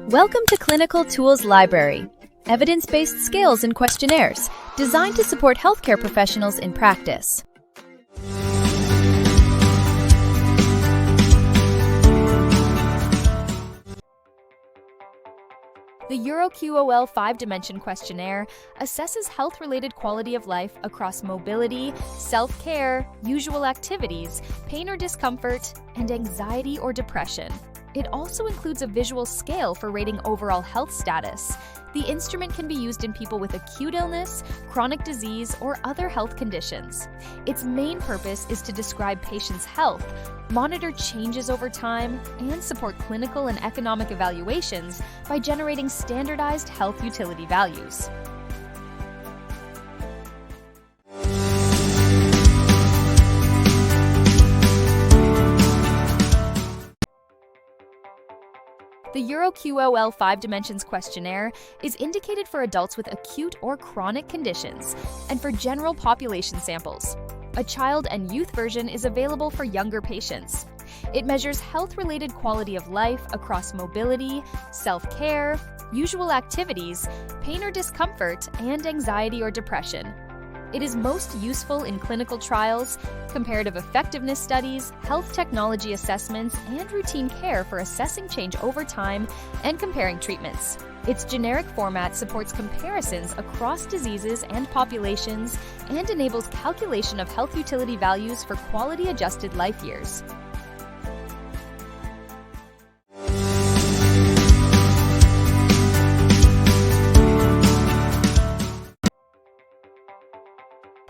Welcome to Clinical Tools Library, evidence-based scales and questionnaires designed to support healthcare professionals in practice. The EuroQoL 5-dimension questionnaire assesses health-related quality of life across mobility, self-care, usual activities, pain or discomfort, and anxiety or depression. It also includes a visual scale for rating overall health status. The instrument can be used in people with acute illness, chronic disease, or other health conditions. Its main purpose is to describe patients' health, monitor changes over time, and support clinical and economic evaluations by generating standardized health utility values. The EuroQoL 5-dimensions questionnaire is indicated for adults with acute or chronic conditions and for general population samples. A child and youth version is available for younger patients. It measures health-related quality of life across mobility, self-care, usual activities, pain or discomfort, and anxiety or depression. It is most useful in clinical trials, comparative effectiveness studies, health technology assessments, and routine care for assessing change over time and comparing treatments. Its generic format supports comparisons across diseases and populations and enables calculation of health utility values for quality-adjusted life years.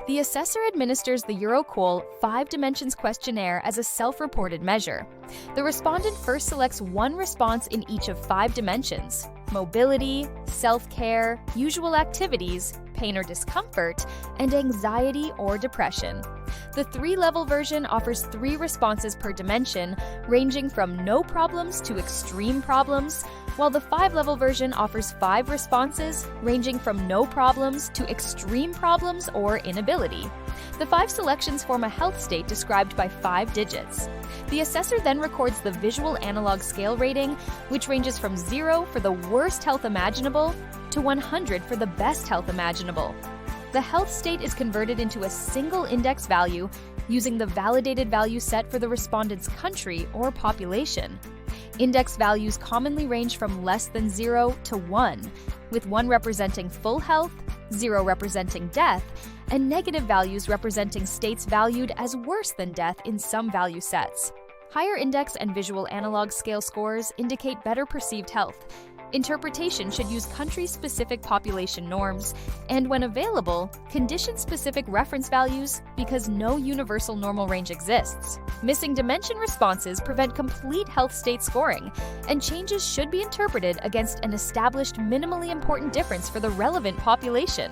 The assessor administers the EuroQoL 5-dimensions questionnaire as a self-reported measure. The respondent first selects one response in each of 5 dimensions: mobility, self-care, usual activities, pain or discomfort, and anxiety or depression. The 3-level version offers 3 responses per dimension, ranging from no problems to extreme problems, while the 5-level version offers 5 responses, ranging from no problems to extreme problems or inability. The 5 selections form a health state described by 5 digits. The assessor then records the visual analog scale rating, which ranges from 0 for the worst health imaginable to 100 for the best health imaginable. The health state is converted into a single index value using the validated value set for the respondent's country or population. Index values commonly range from less than 0 to 1, with 1 representing full health, 0 representing death, and negative values representing states valued as worse than death in some value sets. Higher index and visual analog scale scores indicate better perceived health. Interpretation should use country-specific population norms, and when available, condition-specific reference values because no universal normal range exists. Missing dimension responses prevent complete health state scoring, and changes should be interpreted against an established minimally important difference for the relevant population.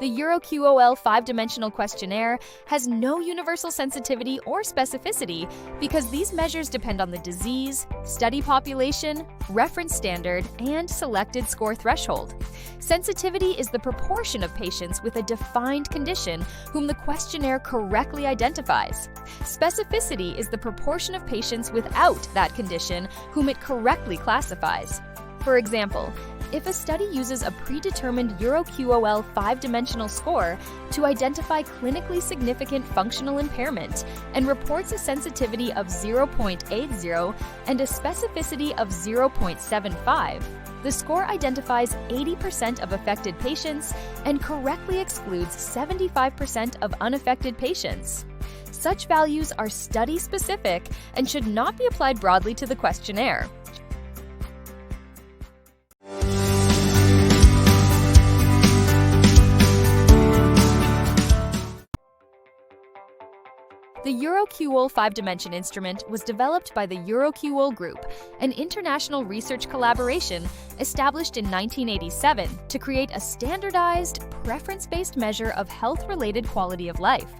The EuroQoL 5-dimensional questionnaire has no universal sensitivity or specificity because these measures depend on the disease, study population, reference standard, and selected score threshold. Sensitivity is the proportion of patients with a defined condition whom the questionnaire correctly identifies. Specificity is the proportion of patients without that condition whom it correctly classifies. For example, if a study uses a predetermined EuroQoL 5-dimensional score to identify clinically significant functional impairment and reports a sensitivity of 0.80 and a specificity of 0.75, the score identifies 80% of affected patients and correctly excludes 75% of unaffected patients. Such values are study-specific and should not be applied broadly to the questionnaire. The EuroQoL 5-dimension instrument was developed by the EuroQoL Group, an international research collaboration established in 1987 to create a standardized, preference-based measure of health-related quality of life.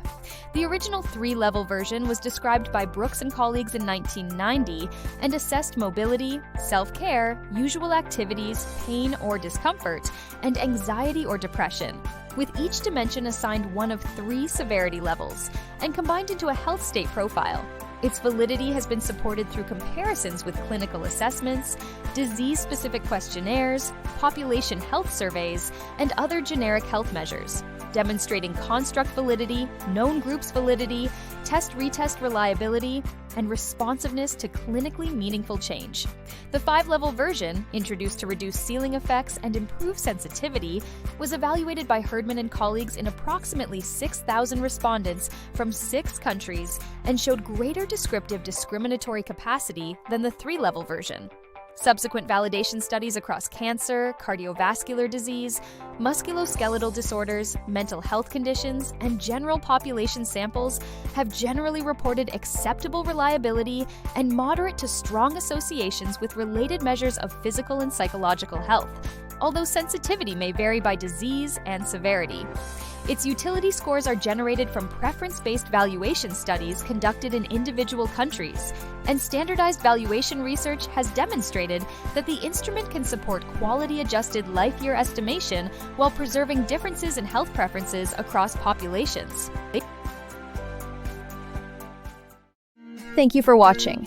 The original 3-level version was described by Brooks and colleagues in 1990 and assessed mobility, self-care, usual activities, pain or discomfort, and anxiety or depression. with each dimension assigned one of 3 severity levels and combined into a health state profile. Its validity has been supported through comparisons with clinical assessments, disease-specific questionnaires, population health surveys, and other generic health measures, demonstrating construct validity, known groups validity, test-retest reliability, and responsiveness to clinically meaningful change. The 5-level version, introduced to reduce ceiling effects and improve sensitivity, was evaluated by Herdman and colleagues in approximately 6,000 respondents from 6 countries and showed greater descriptive discriminatory capacity than the 3-level version. Subsequent validation studies across cancer, cardiovascular disease, musculoskeletal disorders, mental health conditions, and general population samples have generally reported acceptable reliability and moderate to strong associations with related measures of physical and psychological health, although sensitivity may vary by disease and severity. Its utility scores are generated from preference-based valuation studies conducted in individual countries, and standardized valuation research has demonstrated that the instrument can support quality-adjusted life year estimation while preserving differences in health preferences across populations. Thank you for watching.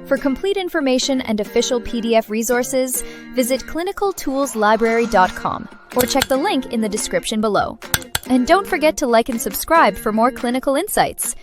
For complete information and official PDF resources, visit clinicaltoolslibrary.com or check the link in the description below. And don't forget to like and subscribe for more clinical insights.